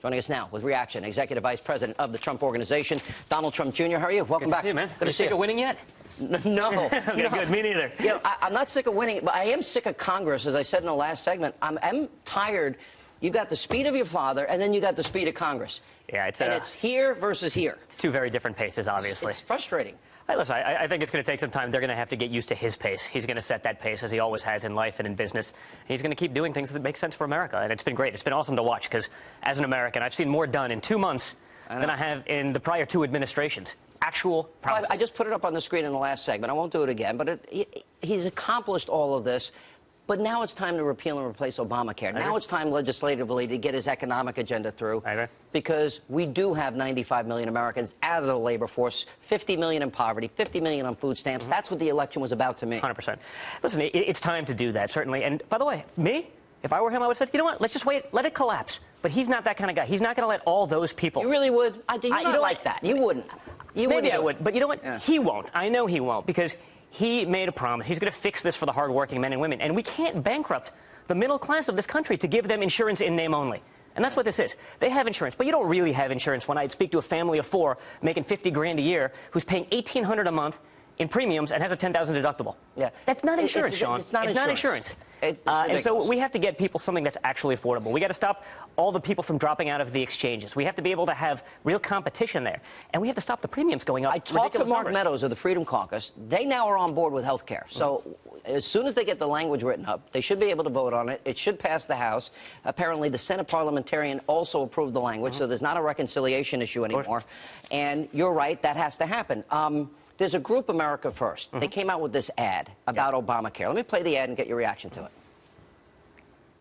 Joining us now with reaction, Executive Vice President of the Trump Organization, Donald Trump Jr. How are you? Welcome back. Good to see you, man. Good to see you. Sick of winning yet? No. Okay, no. good. Me neither. You know, I'm not sick of winning, but I am sick of Congress, as I said in the last segment. I'm tired. You got the speed of your father, and then you got the speed of Congress. Yeah, it's here versus here. It's two very different paces, obviously. It's frustrating. Hey, listen, I think it's going to take some time. They're going to have to get used to his pace. He's going to set that pace, as he always has in life and in business. And he's going to keep doing things that make sense for America. And it's been great. It's been awesome to watch, because as an American, I've seen more done in 2 months than I have in the prior 2 administrations. Actual promises. I just put it up on the screen in the last segment. I won't do it again. But he's accomplished all of this. But now it's time to repeal and replace Obamacare. Now it's time legislatively to get his economic agenda through. Because we do have 95 million Americans out of the labor force, 50 million in poverty, 50 million on food stamps. That's what the election was about to me. 100%. Listen, it's time to do that, certainly. And by the way, me, if I were him, I would say, you know what, let's just wait, let it collapse. But he's not that kind of guy. He's not going to let all those people. You really would? You don't like that. You wouldn't. Maybe I would. But you know what? Yeah. He won't. I know he won't, because he made a promise. He's going to fix this for the hardworking men and women. And we can't bankrupt the middle class of this country to give them insurance in name only. And that's what this is. They have insurance, but you don't really have insurance when I speak to a family of 4 making 50 grand a year who's paying $1,800 a month in premiums and has a $10,000 deductible. Yeah. That's not insurance, Sean. It's not insurance. And so we have to get people something that's actually affordable. We got to stop all the people from dropping out of the exchanges. We have to be able to have real competition there. And we have to stop the premiums going up. I talked to Mark Meadows of the Freedom Caucus. They now are on board with health care. So as soon as they get the language written up, they should be able to vote on it. It should pass the House. Apparently, the Senate parliamentarian also approved the language, so there's not a reconciliation issue anymore. And you're right, that has to happen. There's a group, America First. They came out with this ad about Obamacare. Let me play the ad and get your reaction to it.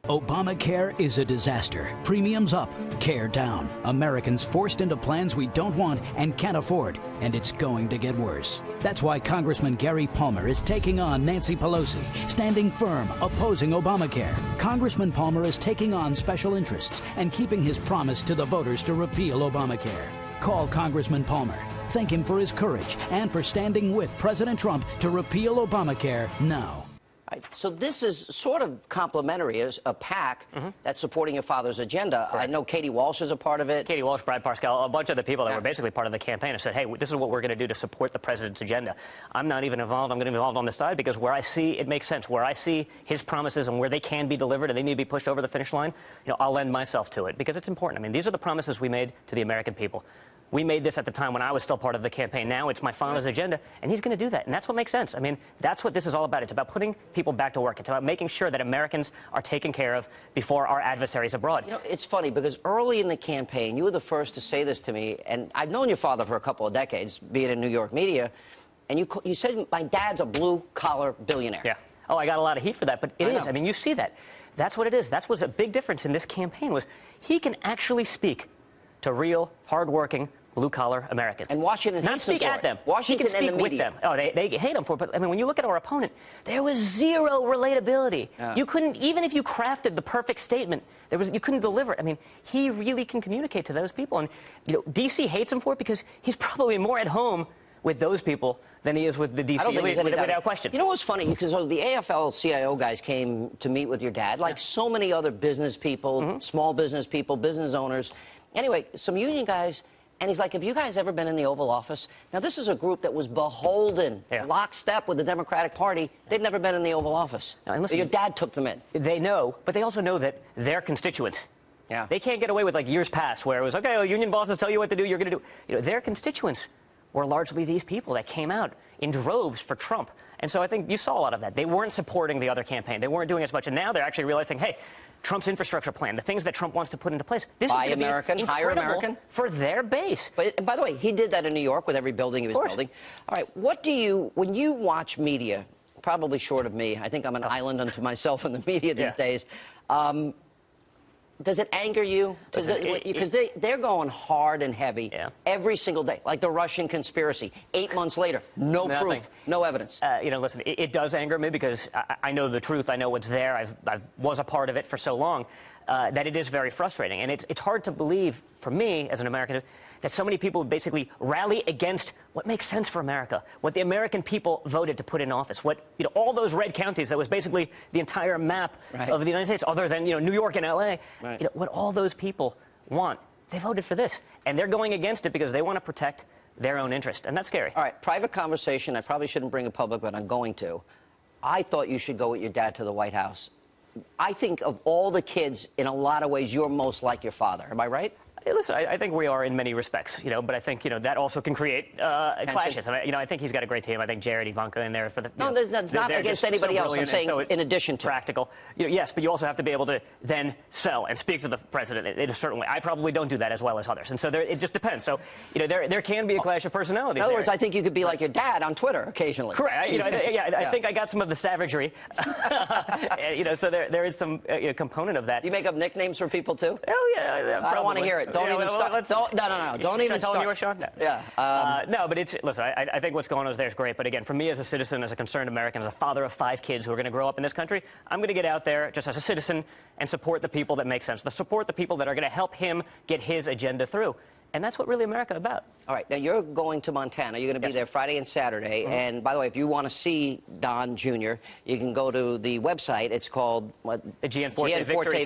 Obamacare is a disaster. Premiums up, care down. Americans forced into plans we don't want and can't afford. And it's going to get worse. That's why Congressman Gary Palmer is taking on Nancy Pelosi, standing firm, opposing Obamacare. Congressman Palmer is taking on special interests and keeping his promise to the voters to repeal Obamacare. Call Congressman Palmer. Thank him for his courage and for standing with President Trump to repeal Obamacare now. Right, so this is sort of complimentary as a PAC that's supporting your father's agenda. Correct. I know Katie Walsh is a part of it. Katie Walsh, Brad Parscale, a bunch of the people that were basically part of the campaign have said, hey, this is what we're going to do to support the president's agenda. I'm not even involved. I'm going to be involved on this side because where I see it makes sense, where I see his promises and where they can be delivered and they need to be pushed over the finish line, I'll lend myself to it because it's important. I mean, these are the promises we made to the American people. We made this at the time when I was still part of the campaign. Now it's my father's agenda, and he's going to do that. And that's what makes sense. I mean, that's what this is all about. It's about putting people back to work. It's about making sure that Americans are taken care of before our adversaries abroad. It's funny, because early in the campaign, you were the first to say this to me, and I've known your father for a couple of decades, being in New York media, and you said, my dad's a blue-collar billionaire. Yeah. Oh, I got a lot of heat for that, but it is. I mean, you see that. That's what it is. That was a big difference in this campaign, was he can actually speak to real, hard-working, blue-collar Americans. And Washington not speak at them. Washington he can speak and the with them. Oh, they hate him for it. But I mean, when you look at our opponent, there was zero relatability. You couldn't, even if you crafted the perfect statement, you couldn't deliver it. I mean, he really can communicate to those people. And D.C. hates him for it because he's probably more at home with those people than he is with the D.C. elite, without question. You know what's funny? Because the AFL-CIO guys came to meet with your dad, like so many other business people, small business people, business owners. Anyway, some union guys. And he's like, have you guys ever been in the Oval Office? Now, this is a group that was beholden, lockstep with the Democratic Party. They've never been in the Oval Office. Now, listen, your dad took them in. They know, but they also know that they're constituents. Yeah. They can't get away with, like, years past where it was, okay, union bosses tell you what to do, you're going to do. Their constituents were largely these people that came out in droves for Trump. And so I think you saw a lot of that. They weren't supporting the other campaign. They weren't doing as much. And now they're actually realizing, hey, Trump's infrastructure plan, the things that Trump wants to put into place, this Buy is going American, to be hire American for their base. But by the way, he did that in New York with every building he was building. All right, what do you, when you watch media, probably short of me, I think I'm an island unto myself in the media these days, does it anger you? Because they're going hard and heavy every single day, like the Russian conspiracy. 8 months later, no proof, no evidence. Listen, it does anger me because I know the truth. I know what's there. I was a part of it for so long that it is very frustrating. And it's hard to believe, for me as an American, that so many people basically rally against what makes sense for America, what the American people voted to put in office, what, all those red counties, that was basically the entire map of the United States, other than, New York and L.A., what all those people want They voted for this. And they're going against it because they want to protect their own interest. And that's scary. All right, private conversation. I probably shouldn't bring it public, but I'm going to. I thought you should go with your dad to the White House. I think of all the kids, in a lot of ways, you're most like your father. Am I right? Hey, listen, I think we are in many respects, but I think, that also can create clashes. I think he's got a great team. I think Jared, Ivanka in there for the... No, that's not against anybody else. I'm saying in addition to. Practical. Yes, but you also have to be able to then sell and speak to the president in a certain way. I probably don't do that as well as others. And so it just depends. So, there can be a clash of personalities. In other words, I think you could be like your dad on Twitter occasionally. Correct. I think I got some of the savagery. So there is some component of that. Do you make up nicknames for people, too? Oh, yeah. I don't want to hear it. Don't even start. No. Don't even start. You, Sean? No. Yeah. No, but listen, I think what's going on there is great. But again, for me as a citizen, as a concerned American, as a father of 5 kids who are going to grow up in this country, I'm going to get out there just as a citizen and support the people that make sense. Support the people that are going to help him get his agenda through. And that's what really America is about. All right. Now, you're going to Montana. You're going to be there Friday and Saturday. And, by the way, if you want to see Don Jr., you can go to the website. It's called, what? The Gianforte Victory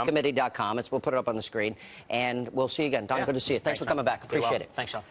Committee.com. We'll put it up on the screen. And we'll see you again. Don, good to see you. Thanks for coming back. Appreciate it. Thanks, Sean.